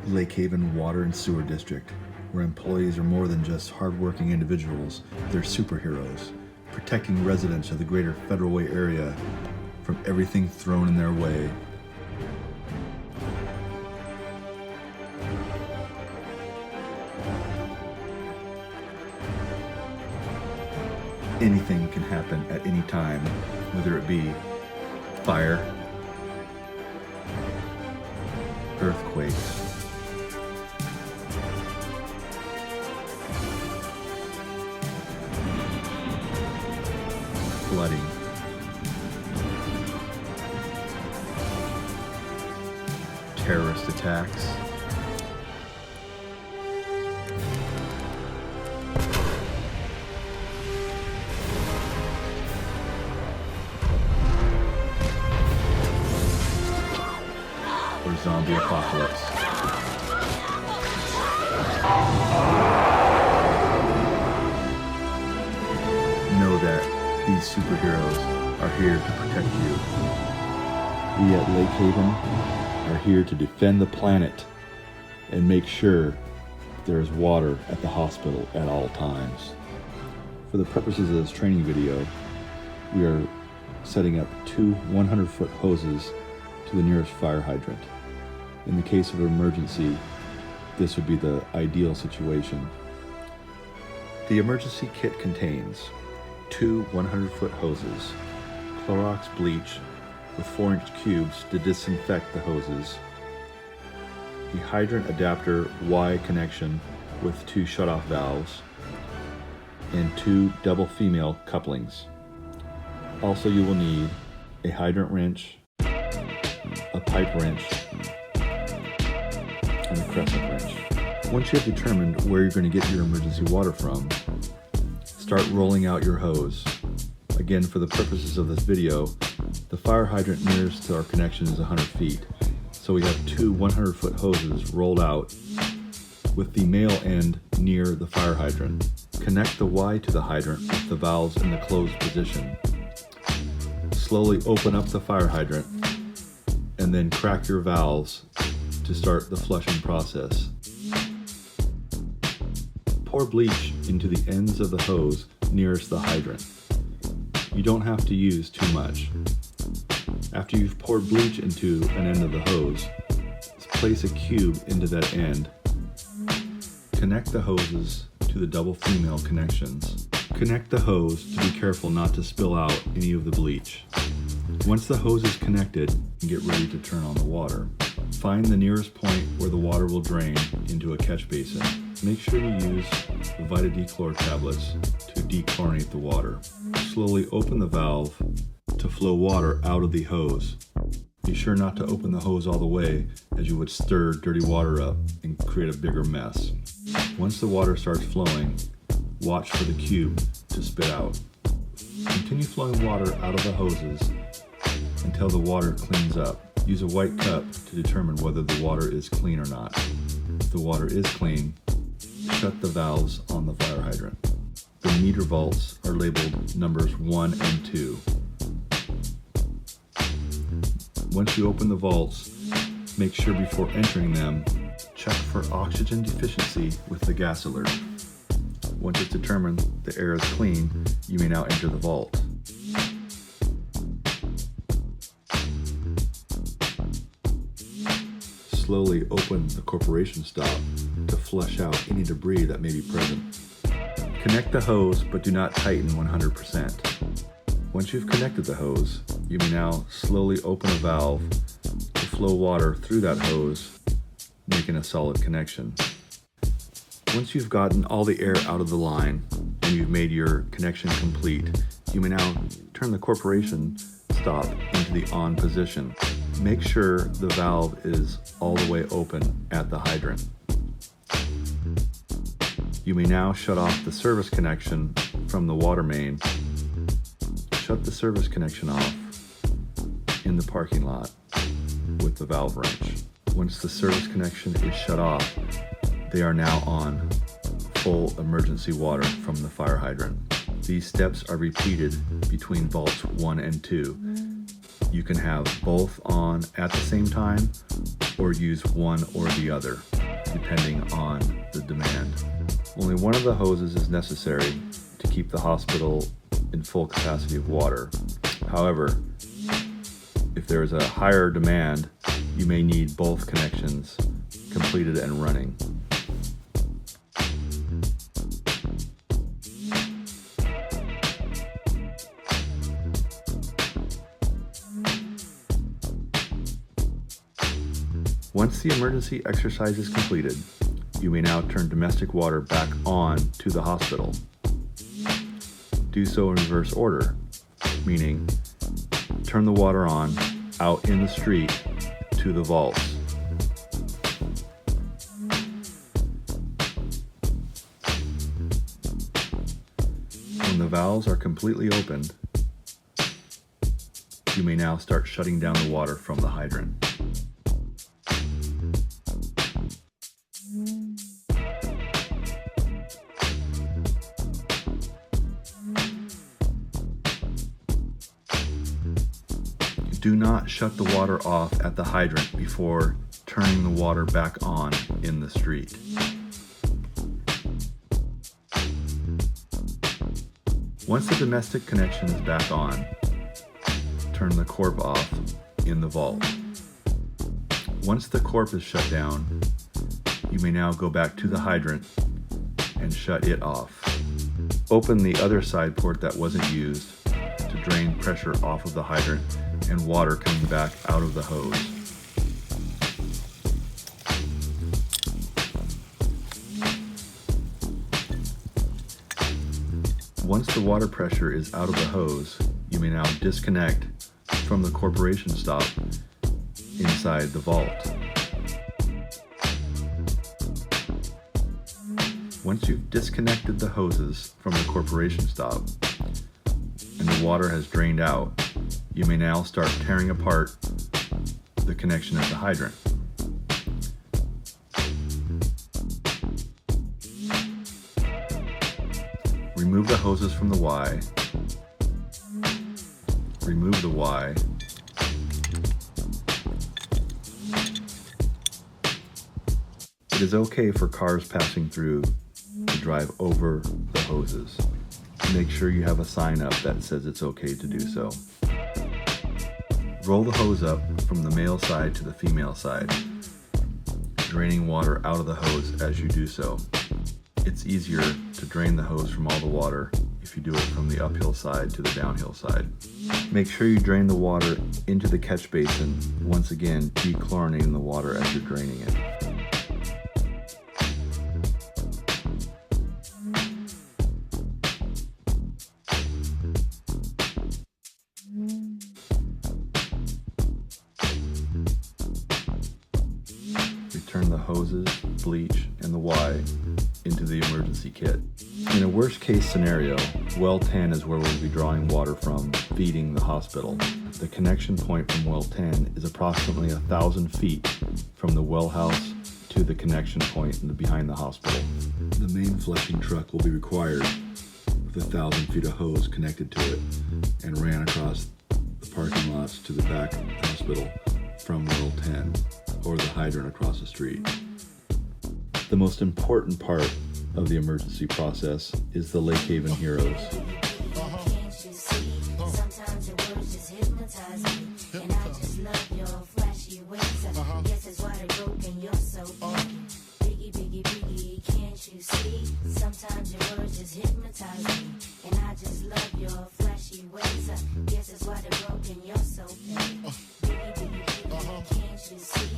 Lake Haven Water and Sewer District, where employees are more than just hardworking individuals, they're superheroes, protecting residents of the greater Federal Way area from everything thrown in their way. Anything can happen at any time, whether it be fire, earthquakes, flooding, terrorist attacks, or zombie apocalypse. Know that these superheroes are here to protect you. We at Lake Haven are here to defend the planet and make sure there is water at the hospital at all times. For the purposes of this training video, we are setting up two 100-foot hoses to the nearest fire hydrant. In the case of an emergency, this would be the ideal situation. The emergency kit contains two 100-foot hoses, Clorox bleach with 4-inch cubes to disinfect the hoses, the hydrant adapter Y connection with 2 shutoff valves, and 2 double female couplings. Also, you will need a hydrant wrench, a pipe wrench, and a crescent wrench. Once you have determined where you're going to get your emergency water from, start rolling out your hose. Again, for the purposes of this video, the fire hydrant nearest to our connection is 100 feet. So we have two 100-foot hoses rolled out with the male end near the fire hydrant. Connect the Y to the hydrant with the valves in the closed position. Slowly open up the fire hydrant and then crack your valves to start the flushing process. Pour bleach into the ends of the hose nearest the hydrant. You don't have to use too much. After you've poured bleach into an end of the hose, place a cube into that end. Connect the hoses to the double female connections. Connect the hose to be careful not to spill out any of the bleach. Once the hose is connected, get ready to turn on the water. Find the nearest point where the water will drain into a catch basin. Make sure you use the Vita-D-Chlor tablets to dechlorinate the water. Slowly open the valve to flow water out of the hose. Be sure not to open the hose all the way, as you would stir dirty water up and create a bigger mess. Once the water starts flowing, watch for the cube to spit out. Continue flowing water out of the hoses until the water cleans up. Use a white cup to determine whether the water is clean or not. If the water is clean, shut the valves on the fire hydrant. The meter vaults are labeled numbers 1 and 2. Once you open the vaults, make sure before entering them, check for oxygen deficiency with the gas alert. Once it's determined the air is clean, you may now enter the vault. Slowly open the corporation stop to flush out any debris that may be present. Connect the hose, but do not tighten 100%. Once you've connected the hose, you may now slowly open a valve to flow water through that hose, making a solid connection. Once you've gotten all the air out of the line and you've made your connection complete, you may now turn the corporation stop into the on position. Make sure the valve is all the way open at the hydrant. You may now shut off the service connection from the water main. Shut the service connection off in the parking lot with the valve wrench. Once the service connection is shut off, they are now on full emergency water from the fire hydrant. These steps are repeated between vaults 1 and 2. You can have both on at the same time or use one or the other, depending on the demand. Only one of the hoses is necessary to keep the hospital in full capacity of water. However, if there is a higher demand, you may need both connections completed and running. Once the emergency exercise is completed, you may now turn domestic water back on to the hospital. Do so in reverse order, meaning turn the water on out in the street to the vaults. When the valves are completely opened, you may now start shutting down the water from the hydrant. Do not shut the water off at the hydrant before turning the water back on in the street. Once the domestic connection is back on, turn the corp off in the vault. Once the corp is shut down, you may now go back to the hydrant and shut it off. Open the other side port that wasn't used to drain pressure off of the hydrant and water coming back out of the hose. Once the water pressure is out of the hose, you may now disconnect from the corporation stop inside the vault. Once you've disconnected the hoses from the corporation stop and the water has drained out, you may now start tearing apart the connection at the hydrant. Remove the hoses from the Y. Remove the Y. It is okay for cars passing through to drive over the hoses. Make sure you have a sign up that says it's okay to do so. Roll the hose up from the male side to the female side, draining water out of the hose as you do so. It's easier to drain the hose from all the water if you do it from the uphill side to the downhill side. Make sure you drain the water into the catch basin, once again dechlorinating the water as you're draining it. Return the hoses, bleach, and the Y into the emergency kit. In a worst case scenario, well 10 is where we'll be drawing water from, feeding the hospital. The connection point from well 10 is approximately 1,000 feet from the well house to the connection point behind the hospital. The main flushing truck will be required with 1,000 feet of hose connected to it and ran across the parking lots to the back of the hospital from well 10, or the hydrant across the street. The most important part of the emergency process is the Lake Haven Heroes. Sometimes your words just hypnotize me, and I just love your flashy ways. Guess that's why they're broken. You're so big, biggie, biggie, biggie. Can't you see?